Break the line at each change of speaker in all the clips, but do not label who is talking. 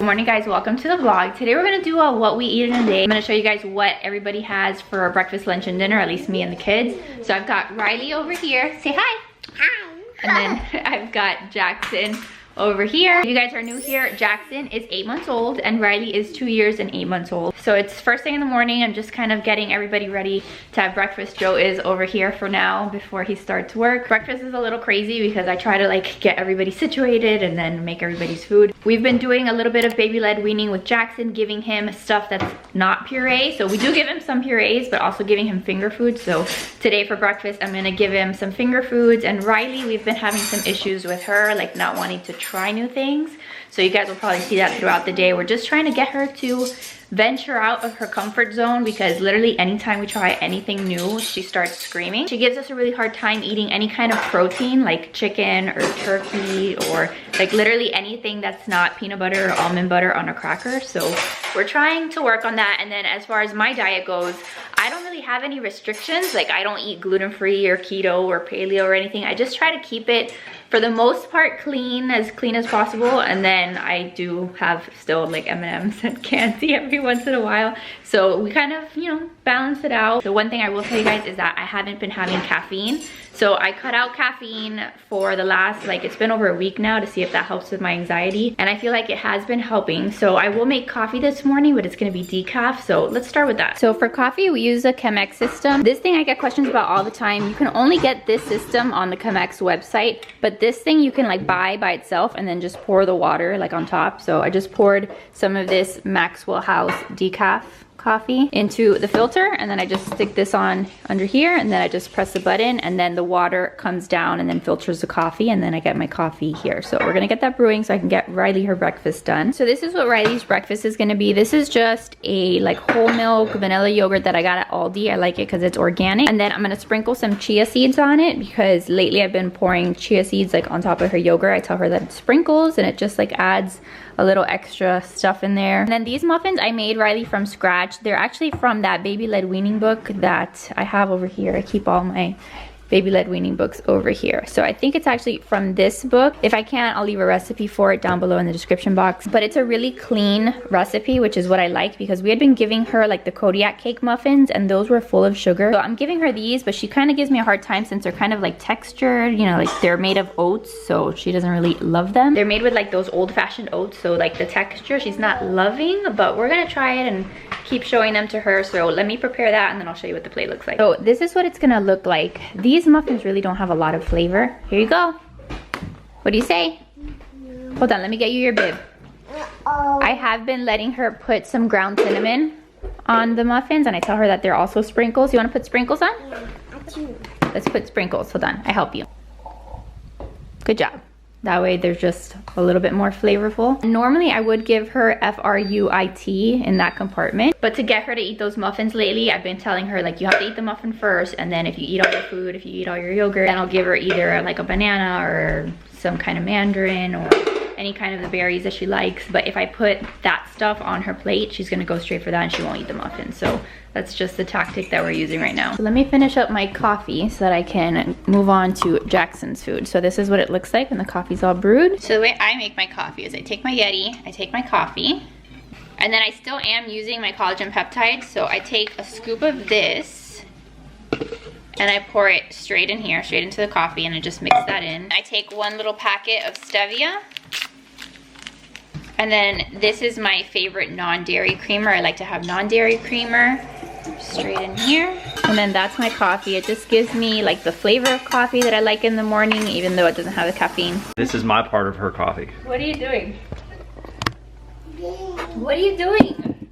Good morning guys, welcome to the vlog. Today we're gonna do a what we eat in a day. I'm gonna show you guys what everybody has for breakfast, lunch, and dinner, at least me and the kids. So I've got Riley over here. Say hi. Hi. And then I've got Jackson over here. If you guys are new here, Jackson is 8 months old and Riley is 2 years and 8 months old. So it's first thing in the morning. I'm just kind of getting everybody ready to have breakfast. Joe is over here for now before he starts work. Breakfast is a little crazy because I try to like get everybody situated and then make everybody's food. We've been doing a little bit of baby-led weaning with Jackson, giving him stuff that's not puree. So we do give him some purees, but also giving him finger foods. So today for breakfast, I'm gonna give him some finger foods. And Riley, we've been having some issues with her, like not wanting to try new things. So you guys will probably see that throughout the day. We're just trying to get her to venture out of her comfort zone because literally anytime we try anything new, she starts screaming. She gives us a really hard time eating any kind of protein like chicken or turkey or like literally anything that's not peanut butter or almond butter on a cracker. So we're trying to work on that. And then as far as my diet goes, I don't really have any restrictions. Like I don't eat gluten-free or keto or paleo or anything. I just try to keep it for the most part clean as possible. And then I do have still like M&Ms and candy every once in a while. So we kind of, you know, balance it out. The one thing I will tell you guys is that I haven't been having caffeine. So I cut out caffeine for the last, like it's been over a week now to see if that helps with my anxiety. And I feel like it has been helping. So I will make coffee this morning, but it's gonna be decaf. So let's start with that. So for coffee, we use a Chemex system. This thing I get questions about all the time. You can only get this system on the Chemex website, but this thing you can like buy by itself and then just pour the water like on top. So I just poured some of this Maxwell House decaf coffee into the filter, and then I just stick this on under here, and then I just press the button, and then the water comes down and then filters the coffee, and then I get my coffee here. So we're gonna get that brewing so I can get Riley her breakfast done. So this is what Riley's breakfast is gonna be. This is just a like whole milk vanilla yogurt that I got at Aldi. I like it because it's organic. And then I'm gonna sprinkle some chia seeds on it because lately I've been pouring chia seeds like on top of her yogurt. I tell her that it sprinkles and it just like adds a little extra stuff in there. And then these muffins I made Riley from scratch. They're actually from that baby-led weaning book that I have over here. I keep all my baby-led weaning books over here. So I think it's actually from this book. If I can, I'll leave a recipe for it down below in the description box. But it's a really clean recipe, which is what I like because we had been giving her like the Kodiak cake muffins and those were full of sugar. So I'm giving her these, but she kind of gives me a hard time since they're kind of like textured, you know, like they're made of oats, so she doesn't really love them. They're made with like those old-fashioned oats, so like the texture she's not loving, but we're gonna try it and keep showing them to her. So let me prepare that and then I'll show you what the plate looks like. So this is what it's gonna look like. These muffins really don't have a lot of flavor. Here you go. What do you say? Hold on, let me get you your bib. I have been letting her put some ground cinnamon on the muffins, and I tell her that they're also sprinkles. You want to put sprinkles on? Yeah, let's put sprinkles. Hold on, I help you. Good job. That way they're just a little bit more flavorful. Normally I would give her fruit in that compartment, but to get her to eat those muffins lately, I've been telling her like you have to eat the muffin first, and then if you eat all your food, if you eat all your yogurt, then I'll give her either like a banana or some kind of mandarin or any kind of the berries that she likes. But if I put that stuff on her plate, she's gonna go straight for that and she won't eat the muffin. So that's just the tactic that we're using right now. So let me finish up my coffee so that I can move on to Jackson's food. So this is what it looks like when the coffee's all brewed. So the way I make my coffee is I take my Yeti, I take my coffee, and then I still am using my collagen peptides. So I take a scoop of this and I pour it straight in here, straight into the coffee, and I just mix that in. I take one little packet of stevia. And then this is my favorite non-dairy creamer. I like to have non-dairy creamer straight in here. And then that's my coffee. It just gives me like the flavor of coffee that I like in the morning, even though it doesn't have the caffeine.
This is my part of her coffee.
What are you doing? What are you doing?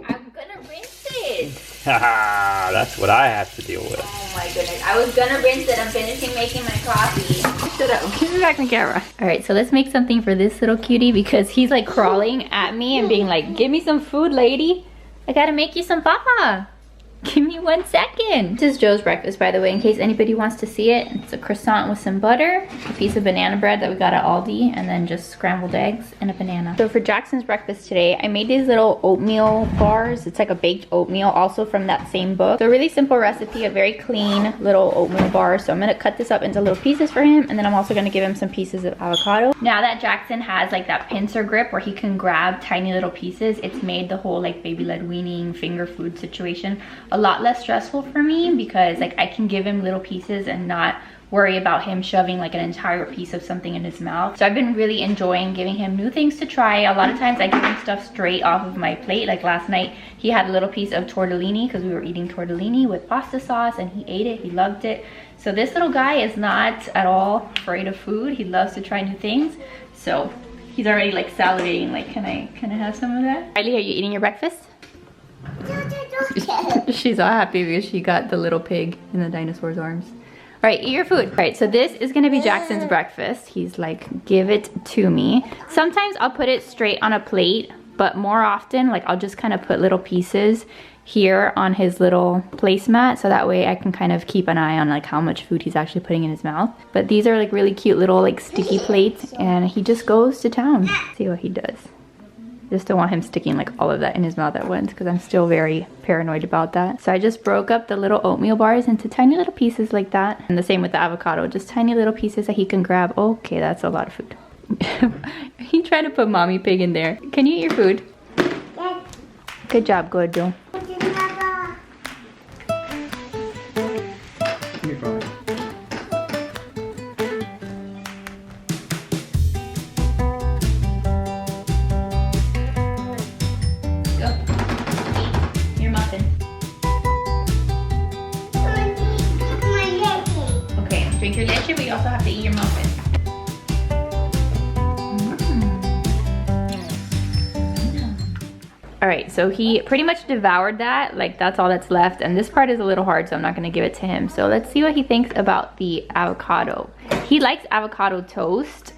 I'm gonna rinse it.
Haha, that's what I have to deal with.
Oh my goodness. I was gonna rinse it. I'm finishing making my coffee. Shut up. Give me back the camera. All right, so let's make something for this little cutie because he's like crawling at me and being like, give me some food, lady. I gotta make you some papa. Give me 1 second. This is Joe's breakfast, by the way, in case anybody wants to see it. It's a croissant with some butter, a piece of banana bread that we got at Aldi, and then just scrambled eggs and a banana. So for Jackson's breakfast today, I made these little oatmeal bars. It's like a baked oatmeal, also from that same book. So a really simple recipe, a very clean little oatmeal bar. So I'm gonna cut this up into little pieces for him, and then I'm also gonna give him some pieces of avocado. Now that Jackson has like that pincer grip where he can grab tiny little pieces, it's made the whole like baby-led weaning finger food situation a lot less stressful for me, because like I can give him little pieces and not worry about him shoving like an entire piece of something in his mouth. So I've been really enjoying giving him new things to try. A lot of times I give him stuff straight off of my plate. Like last night he had a little piece of tortellini because we were eating tortellini with pasta sauce, and he ate it, he loved it. So this little guy is not at all afraid of food. He loves to try new things. So he's already like salivating, like can I have some of that? Riley, are you eating your breakfast? She's all happy because she got the little pig in the dinosaur's arms. All right, eat your food. All right, so this is gonna be Jackson's breakfast. He's like, give it to me. Sometimes I'll put it straight on a plate, but more often, like I'll just kind of put little pieces here on his little placemat, so that way I can kind of keep an eye on like how much food he's actually putting in his mouth. But these are like really cute little like sticky plates, and he just goes to town. See what he does. Just don't want him sticking like all of that in his mouth at once, because I'm still very paranoid about that. So I just broke up the little oatmeal bars into tiny little pieces like that. And the same with the avocado, just tiny little pieces that he can grab. Okay, that's a lot of food. He tried to put mommy pig in there. Can you eat your food? Yes. Good job, good Joe.
You're fine.
Drink your leche, but you also have to eat your muffin. All right, so he pretty much devoured that. Like that's all that's left. And this part is a little hard, so I'm not gonna give it to him. So let's see what he thinks about the avocado. He likes avocado toast.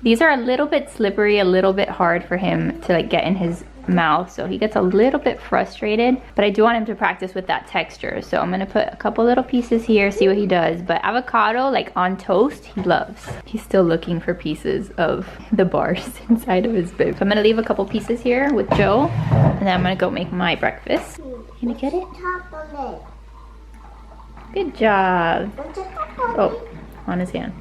These are a little bit slippery, a little bit hard for him to like get in his mouth, so he gets a little bit frustrated, but I do want him to practice with that texture. So I'm gonna put a couple little pieces here, see what he does. But avocado like on toast, he loves. He's still looking for pieces of the bars inside of his bib. So I'm gonna leave a couple pieces here with Joe, and then I'm gonna go make my breakfast. Can you get it? Good job. Oh, on his hand.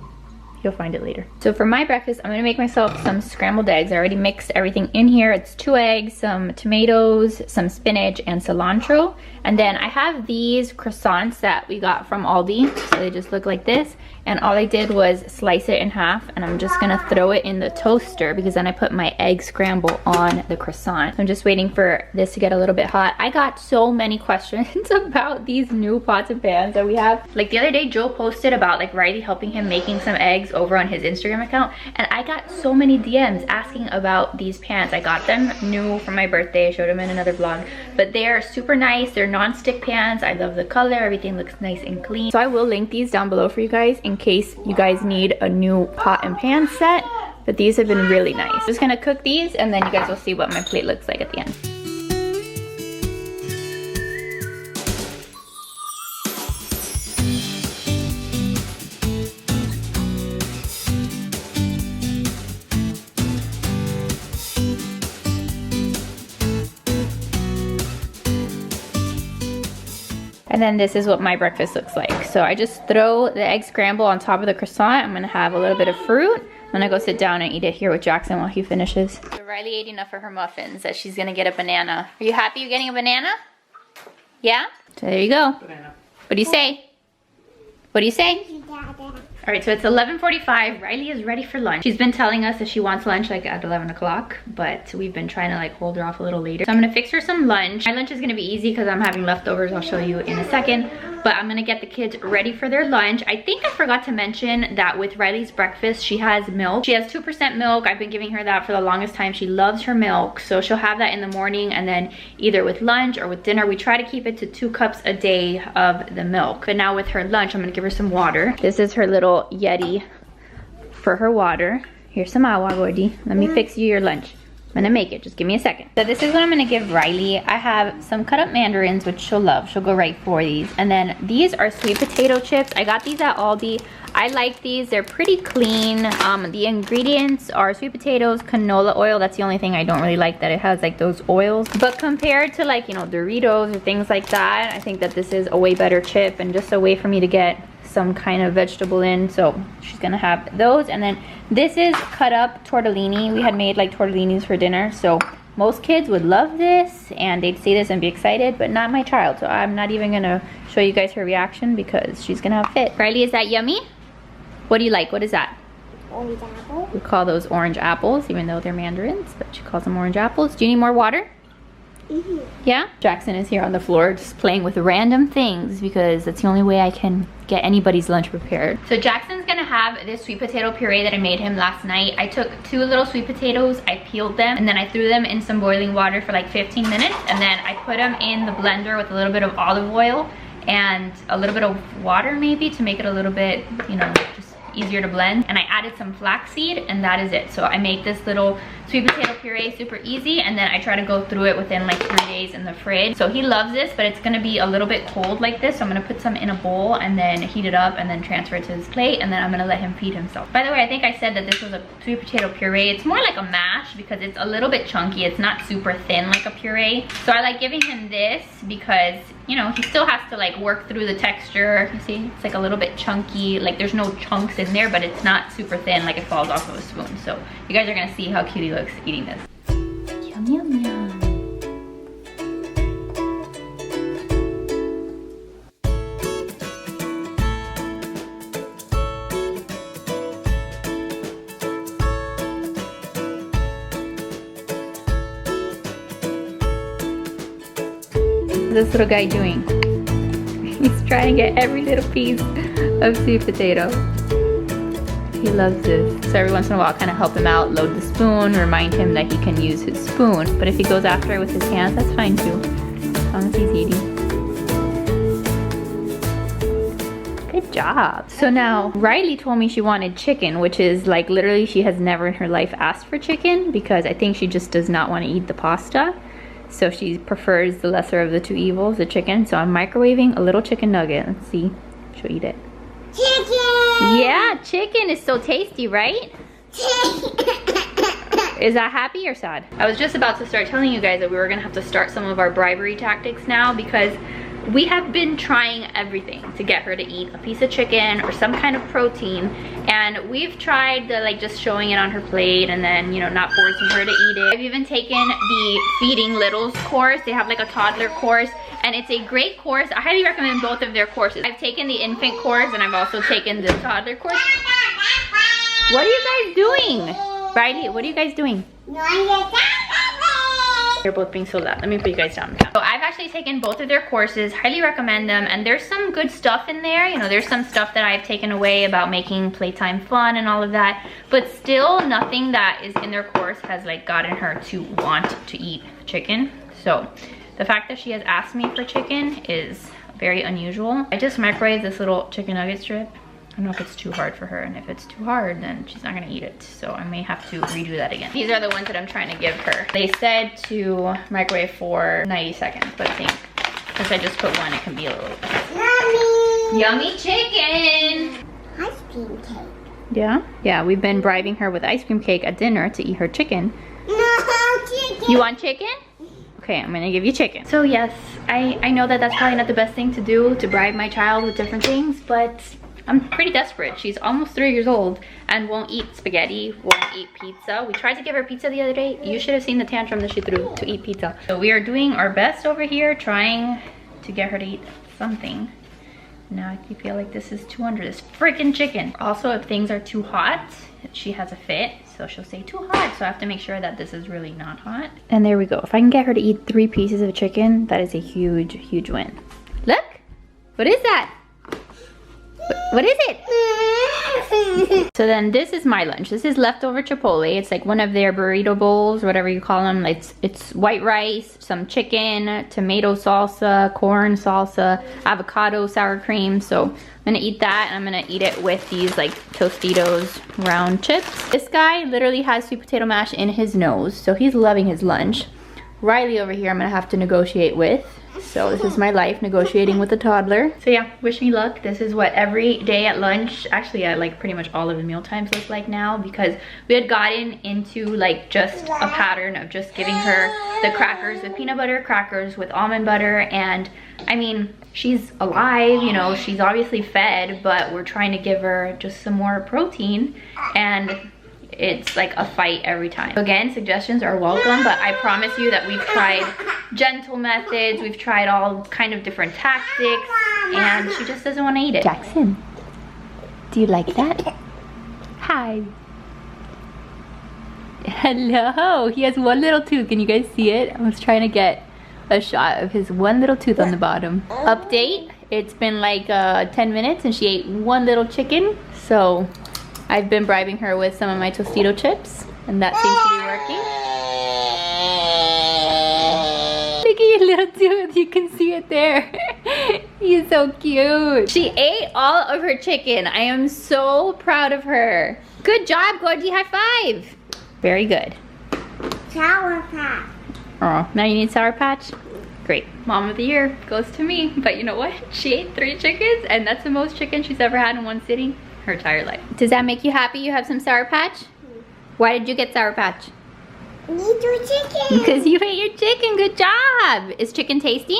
You'll find it later. So for my breakfast, I'm gonna make myself some scrambled eggs. I already mixed everything in here. It's 2 eggs, some tomatoes, some spinach, and cilantro. And then I have these croissants that we got from Aldi. So they just look like this. And all I did was slice it in half, and I'm just gonna throw it in the toaster, because then I put my egg scramble on the croissant. I'm just waiting for this to get a little bit hot. I got so many questions about these new pots and pans that we have. Like the other day, Joe posted about like Riley helping him making some eggs over on his Instagram account, and I got so many DMs asking about these pans. I got them new for my birthday. I showed them in another vlog, but they are super nice. They're non-stick pans. I love the color. Everything looks nice and clean. So I will link these down below for you guys in case you guys need a new pot and pan set, but these have been really nice. I'm just gonna cook these, and then you guys will see what my plate looks like at the end. And then this is what my breakfast looks like. So I just throw the egg scramble on top of the croissant. I'm gonna have a little bit of fruit. I'm gonna go sit down and eat it here with Jackson while he finishes. So Riley ate enough for her muffins that she's gonna get a banana. Are you happy you're getting a banana? Yeah? So there you go.
Banana.
What do you say? What do you say? All right, so it's 11:45. Riley is ready for lunch. She's been telling us that she wants lunch like at 11 o'clock, but we've been trying to like hold her off a little later. So I'm gonna fix her some lunch. My lunch is gonna be easy because I'm having leftovers. I'll show you in a second. But I'm gonna get the kids ready for their lunch. I think I forgot to mention that with Riley's breakfast, she has milk. She has 2% milk. I've been giving her that for the longest time. She loves her milk. So she'll have that in the morning, and then either with lunch or with dinner. We try to keep it to 2 cups a day of the milk. But now with her lunch, I'm gonna give her some water. This is her little Yeti for her water. Here's some agua, Gordy. Let me fix you your lunch. I'm gonna make it, just give me a second. So this is what I'm gonna give Riley. I have some cut up mandarins, which she'll love. She'll go right for these. And then these are sweet potato chips. I got these at Aldi. I like these, they're pretty clean. The ingredients are sweet potatoes, canola oil. That's the only thing I don't really like, that it has like those oils. But compared to like, you know, Doritos or things like that, I think that this is a way better chip and just a way for me to get some kind of vegetable in. So she's gonna have those. And then this is cut up tortellini. We had made like tortellinis for dinner, so most kids would love this and they'd see this and be excited, but not my child. So I'm not even gonna show you guys her reaction because she's gonna have a fit. Riley, is that yummy? What do you like? What is that?
Orange apple.
We call those orange apples, even though they're mandarins, but she calls them orange apples. Do you need more water? Yeah? Jackson is here on the floor just playing with random things because that's the only way I can get anybody's lunch prepared. So Jackson's gonna have this sweet potato puree that I made him last night. I took 2 little sweet potatoes, I peeled them, and then I threw them in some boiling water for like 15 minutes, and then I put them in the blender with a little bit of olive oil and a little bit of water maybe to make it a little bit, you know, just easier to blend. And I added some flaxseed, and that is it. So I make this little sweet potato puree super easy, and then I try to go through it within like 3 days in the fridge. So he loves this, but it's gonna be a little bit cold like this. So I'm gonna put some in a bowl and then heat it up and then transfer it to his plate, and then I'm gonna let him feed himself. By the way, I think I said that this was a sweet potato puree. It's more like a mash because it's a little bit chunky. It's not super thin like a puree. So I like giving him this because, you know, he still has to like work through the texture. You see, it's like a little bit chunky. Like there's no chunks in there, but it's not super thin, like it falls off of a spoon. So you guys are gonna see how cute he looks eating this. Yum, yum, yum. What's this little guy doing? He's trying to get every little piece of sweet potato. He loves this. So every once in a while I'll kind of help him out, load the spoon, remind him that he can use his spoon. But if he goes after it with his hands, that's fine too, as long as he's eating. Good job. So now Riley told me she wanted chicken, which is like literally she has never in her life asked for chicken because I think she just does not want to eat the pasta. So she prefers the lesser of the 2 evils, the chicken. So I'm microwaving a little chicken nugget. Let's see. She'll eat it.
Chicken!
Yeah, chicken is so tasty, right? Is that happy or sad? I was just about to start telling you guys that we were gonna have to start some of our bribery tactics now because we have been trying everything to get her to eat a piece of chicken or some kind of protein, and we've tried the like just showing it on her plate and then, you know, not forcing her to eat it. I've even taken the Feeding Littles course. They have like a toddler course, and it's a great course. I highly recommend both of their courses. I've taken the infant course and I've also taken the toddler course. What are you guys doing? Riley, what are you guys doing? They're both being so loud. Let me put you guys down. So I've actually taken both of their courses, highly recommend them, and there's some good stuff in there. You know, there's some stuff that I've taken away about making playtime fun and all of that, but still nothing that is in their course has like gotten her to want to eat chicken. So the fact that she has asked me for chicken is very unusual. I just microwaved this little chicken nugget strip. I don't know if it's too hard for her, and if it's too hard, then she's not gonna eat it. So I may have to redo that again. These are the ones that I'm trying to give her. They said to microwave for 90 seconds, but I think since I just put one, it can be a little less.
Yummy!
Yummy chicken!
Ice cream cake.
Yeah? Yeah, we've been bribing her with ice cream cake at dinner to eat her chicken.
No, chicken!
You want chicken? Okay, I'm gonna give you chicken. So yes, I know that that's probably not the best thing to do, to bribe my child with different things, but I'm pretty desperate. She's almost 3 years old and won't eat spaghetti, won't eat pizza. We tried to give her pizza the other day. You should have seen the tantrum that she threw to eat pizza. So we are doing our best over here, trying to get her to eat something. Now I feel like this is too under this freaking chicken. Also, if things are too hot, she has a fit. So she'll say too hot. So I have to make sure that this is really not hot. And there we go. If I can get her to eat 3 pieces of chicken, that is a huge, huge win. Look, what is that? What is it? So then this is my lunch. This is leftover Chipotle. It's like one of their burrito bowls, whatever you call them. It's white rice, some chicken, tomato salsa, corn salsa, avocado, sour cream. So I'm gonna eat that, and I'm gonna eat it with these like Tostitos round chips. This guy literally has sweet potato mash in his nose, so he's loving his lunch. Riley over here I'm gonna have to negotiate with. So this is my life, negotiating with a toddler. So yeah, wish me luck. This is what every day at lunch, actually at like pretty much all of the meal times look like now, because we had gotten into like just a pattern of just giving her the crackers, the peanut butter crackers with almond butter. And I mean, she's alive, you know, she's obviously fed, but we're trying to give her just some more protein, and it's like a fight every time. Again, suggestions are welcome, but I promise you that we've tried gentle methods, we've tried all kind of different tactics, and she just doesn't want to eat it. Jackson, do you like that? Hi. Hello. He has one little tooth. Can you guys see it? I was trying to get a shot of his one little tooth on the bottom. Update, it's been like 10 minutes and she ate one little chicken, so I've been bribing her with some of my Tostito chips, and that seems to be working. Look at your little tooth, you can see it there. He's so cute. She ate all of her chicken. I am so proud of her. Good job, Gordy, high five. Very good.
Sour Patch.
Oh, now you need Sour Patch? Great. Mom of the year goes to me. But you know what? She ate 3 chickens, and that's the most chicken she's ever had in one sitting her entire life. Does that make you happy you have some Sour Patch? Why did you get Sour Patch?
Need your chicken.
Because you ate your chicken. Good job. Is chicken tasty?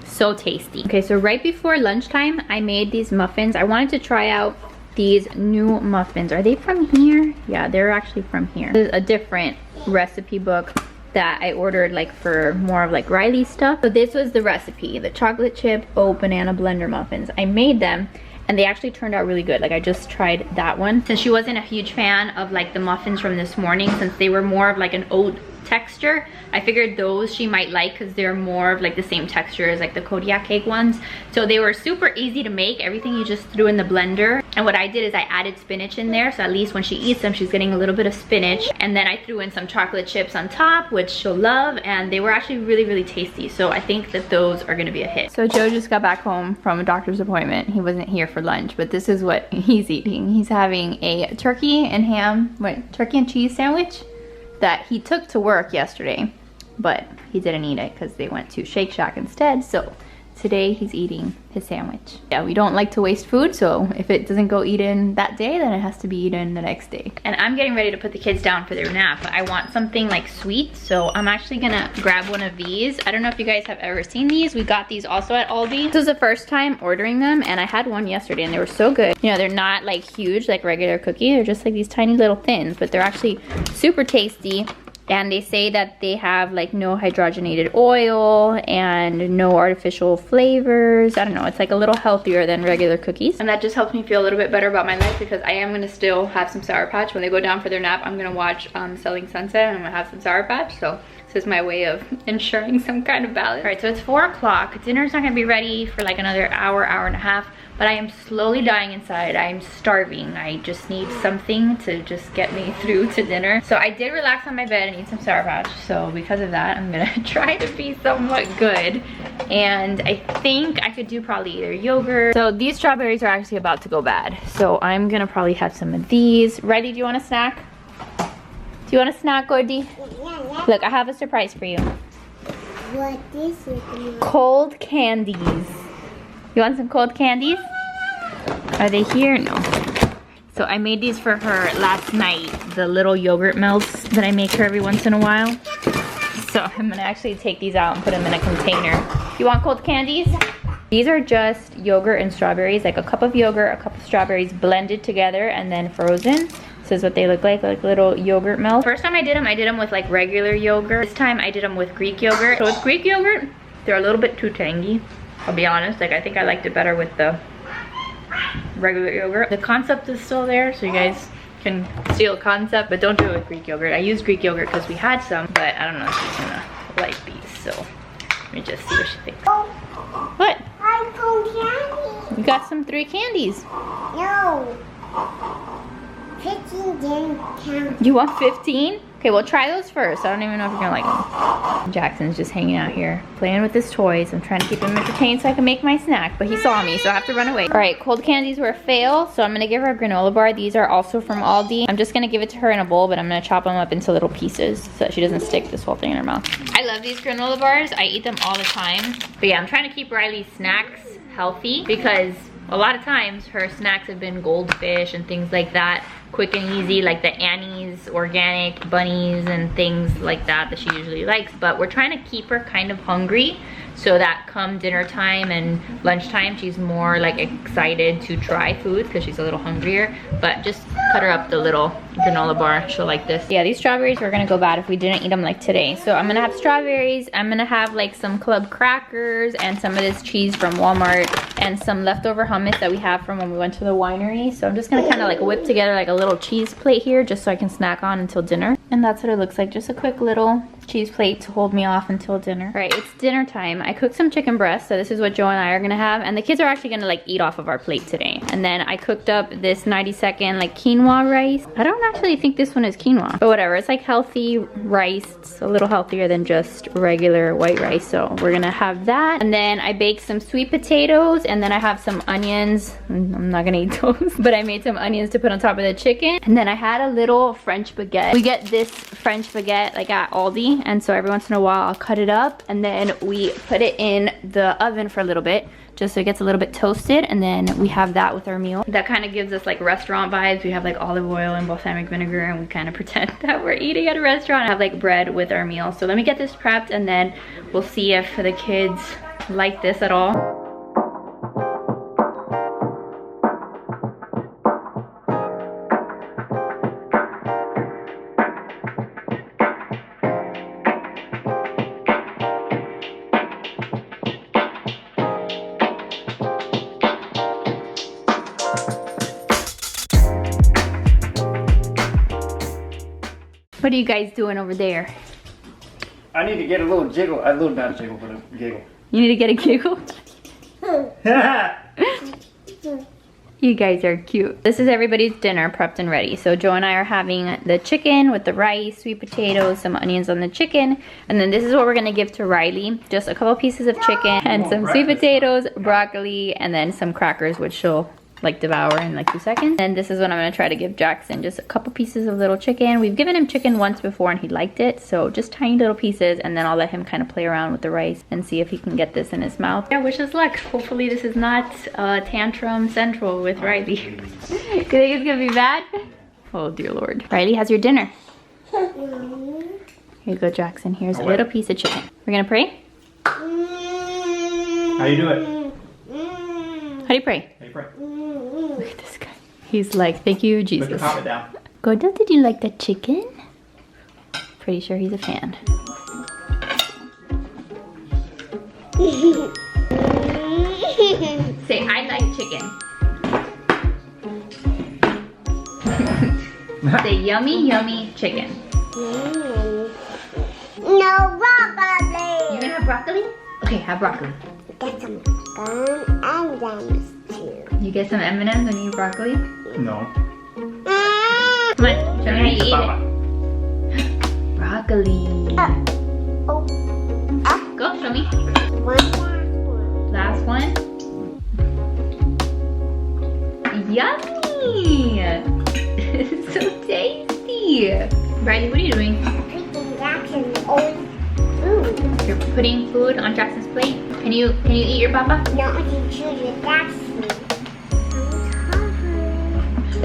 So tasty. Okay, so right before lunchtime, I made these muffins. I wanted to try out these new muffins. Are they from here? Yeah, they're actually from here. This is a different recipe book that I ordered like for more of like Riley stuff. So this was the recipe, the chocolate chip oat banana blender muffins. I made them, and they actually turned out really good. Like I just tried that one. Since she wasn't a huge fan of like the muffins from this morning, since they were more of like an oat texture, I figured those she might like because they're more of like the same texture as like the Kodiak cake ones. So they were super easy to make. Everything you just threw in the blender. And what I did is I added spinach in there, so at least when she eats them, she's getting a little bit of spinach. And then I threw in some chocolate chips on top, which she'll love, and they were actually really, really tasty. So I think that those are gonna be a hit. So Joe just got back home from a doctor's appointment. He wasn't here for lunch, but this is what he's eating. He's having a turkey and turkey and cheese sandwich that he took to work yesterday, but he didn't eat it because they went to Shake Shack instead. So today he's eating his sandwich. Yeah, we don't like to waste food, so if it doesn't go eaten that day, then it has to be eaten the next day. And I'm getting ready to put the kids down for their nap, but I want something like sweet, so I'm actually gonna grab one of these. I don't know if you guys have ever seen these. We got these also at Aldi. This was the first time ordering them, and I had one yesterday and they were so good. You know, they're not like huge like regular cookie, they're just like these tiny little thins, but they're actually super tasty. And they say that they have like no hydrogenated oil and no artificial flavors. I don't know, it's like a little healthier than regular cookies. And that just helps me feel a little bit better about my life, because I am gonna still have some Sour Patch. When they go down for their nap, I'm gonna watch Selling Sunset, and I'm gonna have some Sour Patch. So this is my way of ensuring some kind of balance. All right, so it's 4 o'clock. Dinner's not gonna be ready for like another hour, hour and a half. But I am slowly dying inside. I'm starving. I just need something to just get me through to dinner. So I did relax on my bed and eat some Sour Patch. So because of that, I'm gonna try to be somewhat good. And I think I could do probably either yogurt. So these strawberries are actually about to go bad. So I'm gonna probably have some of these. Riley, do you want a snack? Do you want a snack, Gordy?
Yeah.
Look, I have a surprise for you.
What is it?
Cold candies. You want some cold candies? Are they here? No. So I made these for her last night, the little yogurt melts that I make her every once in a while. So I'm gonna actually take these out and put them in a container. You want cold candies? These are just yogurt and strawberries, like a cup of yogurt, a cup of strawberries blended together and then frozen. This is what they look like little yogurt melts. First time I did them with like regular yogurt. This time I did them with Greek yogurt. So with Greek yogurt, they're a little bit too tangy. I'll be honest, like I think I liked it better with the regular yogurt. The concept is still there, so you guys can steal the concept, but don't do it with Greek yogurt. I used Greek yogurt because we had some, but I don't know if she's gonna like these, so let me just see what she thinks. What?
I found candy.
You got some 3 candies.
No. 15 didn't count.
You want 15? Okay, well try those first. I don't even know if you're gonna like them. Jackson's just hanging out here, playing with his toys. I'm trying to keep him entertained so I can make my snack, but he saw me, so I have to run away. All right, cold candies were a fail, so I'm gonna give her a granola bar. These are also from Aldi. I'm just gonna give it to her in a bowl, but I'm gonna chop them up into little pieces so that she doesn't stick this whole thing in her mouth. I love these granola bars. I eat them all the time. But yeah, I'm trying to keep Riley's snacks healthy because a lot of times her snacks have been goldfish and things like that, quick and easy, like the Annie's organic bunnies and things like that she usually likes. But we're trying to keep her kind of hungry so that come dinner time and lunchtime she's more like excited to try food because she's a little hungrier. But just cut her up the little granola bar, she'll like this. Yeah, these strawberries were gonna go bad if we didn't eat them like today. So I'm gonna have strawberries, I'm gonna have like some club crackers and some of this cheese from Walmart and some leftover hummus that we have from when we went to the winery. So I'm just gonna kind of like whip together like a little cheese plate here just so I can snack on until dinner. And that's what it looks like, just a quick little cheese plate to hold me off until dinner. All right, it's dinner time. I cooked some chicken breast, so this is what Joe and I are gonna have, and the kids are actually gonna like eat off of our plate today. And then I cooked up this 90-second like quinoa rice. I don't actually think this one is quinoa, but whatever, it's like healthy rice. It's a little healthier than just regular white rice, so we're gonna have that. And then I baked some sweet potatoes, and then I have some onions. I'm not gonna eat those, but I made some onions to put on top of the chicken. And then I had a little French baguette. We get this French baguette like at Aldi, and so every once in a while I'll cut it up and then we put it in the oven for a little bit just so it gets a little bit toasted, and then we have that with our meal. That kind of gives us like restaurant vibes. We have like olive oil and balsamic vinegar and we kind of pretend that we're eating at a restaurant. I have like bread with our meal. So let me get this prepped and then we'll see if the kids like this at all. What are you guys doing over there?
I need to get a little jiggle, a little not jiggle, but a giggle.
You need to get a giggle? You guys are cute. This is everybody's dinner prepped and ready. So Joe and I are having the chicken with the rice, sweet potatoes, some onions on the chicken. And then this is what we're gonna give to Riley. Just a couple pieces of chicken and some sweet potatoes, broccoli, and then some crackers, which she'll like devour in like 2 seconds. And this is what I'm gonna try to give Jackson, just a couple pieces of little chicken. We've given him chicken once before and he liked it, so just tiny little pieces, and then I'll let him kind of play around with the rice and see if he can get this in his mouth. Yeah, wish us luck. Hopefully this is not tantrum central with Riley. You think it's gonna be bad? Oh dear Lord. Riley, how's your dinner? Here you go, Jackson. Here's a little piece of chicken. We're gonna pray?
How you do it?
How do you pray?
How you pray?
Look at this guy. He's like, thank you, Jesus.
Put the comment down.
Gordo, did you like the chicken? Pretty sure he's a fan. Say, I like chicken. Say, yummy, yummy chicken.
No broccoli.
You gonna have broccoli? Okay, have broccoli.
Get some M&M's too.
You get some M&M's when you eat broccoli?
No.
Come on, show me how you eat it. Broccoli. Go, show me. Last one. Yummy! It's so tasty. Riley, what are you doing?
Picking Jackson's old food.
You're putting food on Jackson's plate. Can you eat your papa?
No, I can choose your Jackson.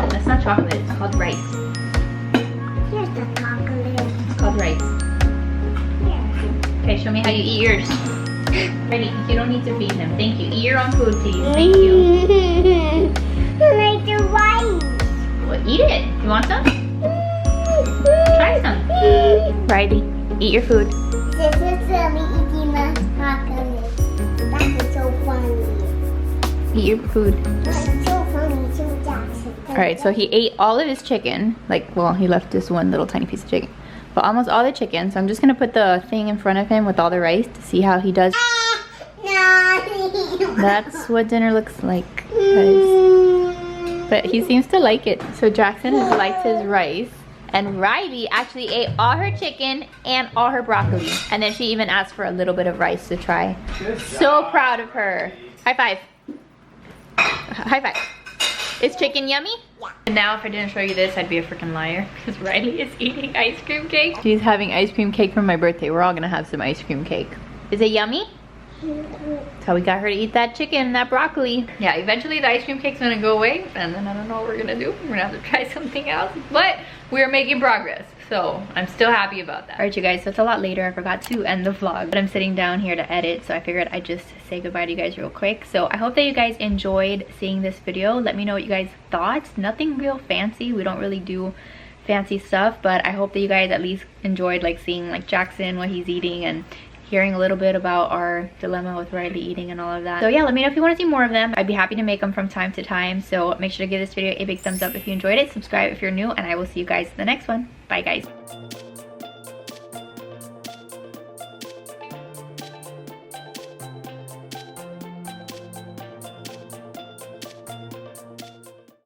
That's not chocolate. It's called rice.
Here's the chocolate.
It's called rice.
Here.
Okay, show me how you eat yours. Ready? You don't need to feed him. Thank you. Eat your own food, please. Thank you.
I like the rice.
Well, eat it. You want some? Try some. Riley, eat your food.
This is me eating my chocolate. That is so funny.
Eat your food.
That's so funny, so Jackson.
All right, so he ate all of his chicken. Like, well, he left this one little tiny piece of chicken, but almost all the chicken. So I'm just gonna put the thing in front of him with all the rice to see how he does.
No.
That's what dinner looks like, guys. but he seems to like it. So Jackson has liked his rice, and Riley actually ate all her chicken and all her broccoli. And then she even asked for a little bit of rice to try. So proud of her. High five. High five. Is chicken yummy? Yeah. And now if I didn't show you this, I'd be a freaking liar, because Riley is eating ice cream cake. She's having ice cream cake for my birthday. We're all gonna have some ice cream cake. Is it yummy? So we got her to eat that chicken, that broccoli. Yeah, eventually the ice cream cake's gonna go away, and then I don't know what we're gonna do. We're gonna have to try something else, but we're making progress. So I'm still happy about that. All right, you guys, so it's a lot later. I forgot to end the vlog, but I'm sitting down here to edit, so I figured I'd just say goodbye to you guys real quick. So I hope that you guys enjoyed seeing this video. Let me know what you guys thought. Nothing real fancy. We don't really do fancy stuff, but I hope that you guys at least enjoyed like seeing like Jackson, what he's eating, and hearing a little bit about our dilemma with Riley eating and all of that. So yeah, let me know if you want to see more of them. I'd be happy to make them from time to time. So make sure to give this video a big thumbs up if you enjoyed it. Subscribe if you're new, and I will see you guys in the next one. Bye guys.